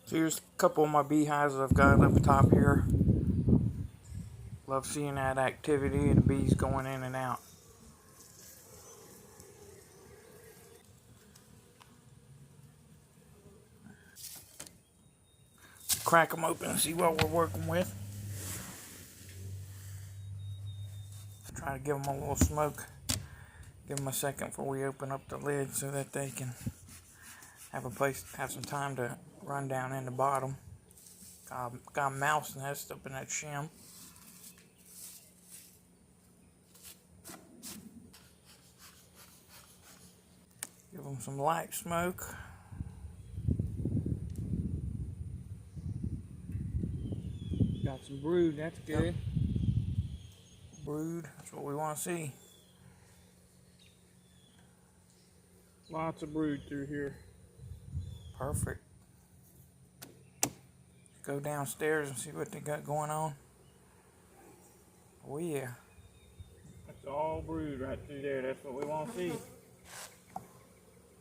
So here's a couple of my beehives that I've got up top here. Love seeing that activity and the bees going in and out. Crack them open and see what we're working with. Try to give them a little smoke. Give them a second before we open up the lid so that they can have some time to run down in the bottom. Got a mouse nest up in that shim. Give them some light smoke. Got some brood, that's good. Yep. Brood, that's what we want to see. Lots of brood through here. Perfect. Go downstairs and see what they got going on. Oh yeah. That's all brood right through there. That's what we want to see.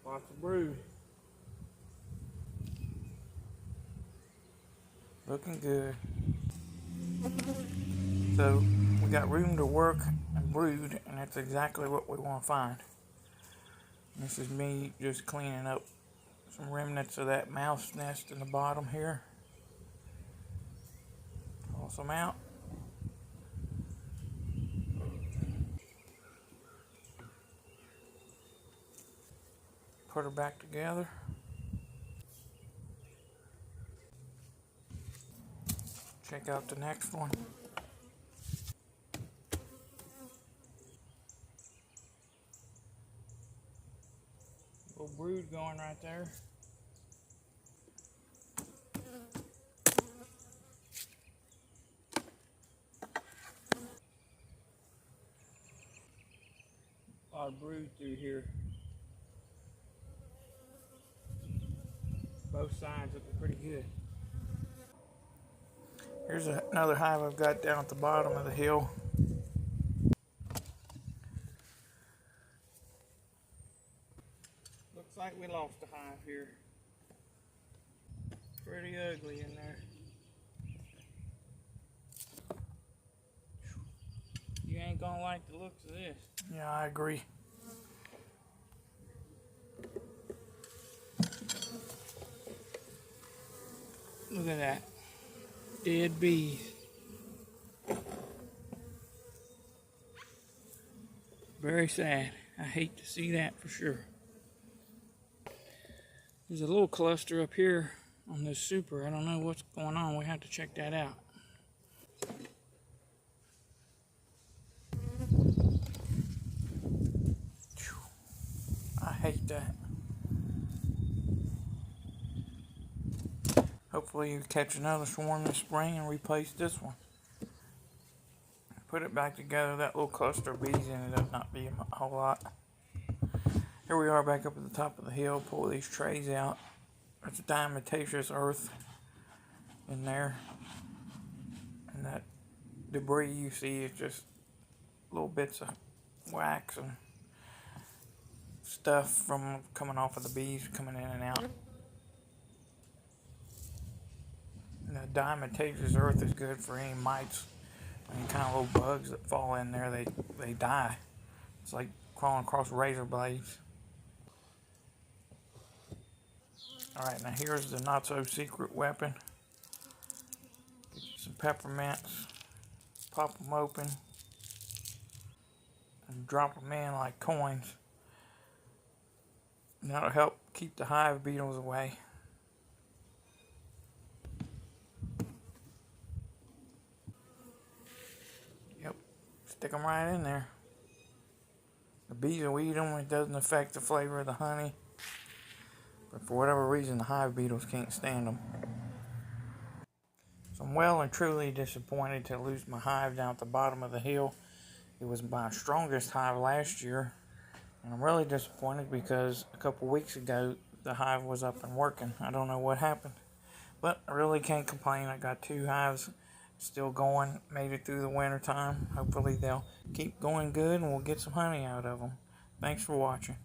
Lots of brood. Looking good. So we got room to work and brood, and that's exactly what we want to find. This is me just cleaning up some remnants of that mouse nest in the bottom here. Toss them out. Put her back together. Check out the next one. Little brood going right there. A lot of brood through here. Both sides looking pretty good. Here's another hive I've got down at the bottom of the hill. Looks like we lost a hive here. Pretty ugly in there. You ain't gonna like the looks of this. Yeah, I agree. Look at that. Dead bees. Very sad. I hate to see that for sure. There's a little cluster up here on this super. I don't know what's going on. We have to check that out. I hate that. Hopefully you catch another swarm this spring and replace this one. Put it back together. That little cluster of bees ended up not being a whole lot. Here we are back up at the top of the hill. Pull these trays out. There's diatomaceous earth in there. And that debris you see is just little bits of wax and stuff from coming off of the bees coming in and out. And the diatomaceous earth is good for any mites, any kind of little bugs that fall in there. They die. It's like crawling across razor blades. Alright, now here's the not so secret weapon. Get some peppermints, pop them open, and drop them in like coins. And that'll help keep the hive beetles away. Yep, stick them right in there. The bees will eat them. It doesn't affect the flavor of the honey. But for whatever reason, the hive beetles can't stand them. So I'm well and truly disappointed to lose my hive down at the bottom of the hill. It was my strongest hive last year. And I'm really disappointed because a couple weeks ago, the hive was up and working. I don't know what happened. But I really can't complain. I got 2 hives still going. Made it through the winter time. Hopefully they'll keep going good and we'll get some honey out of them. Thanks for watching.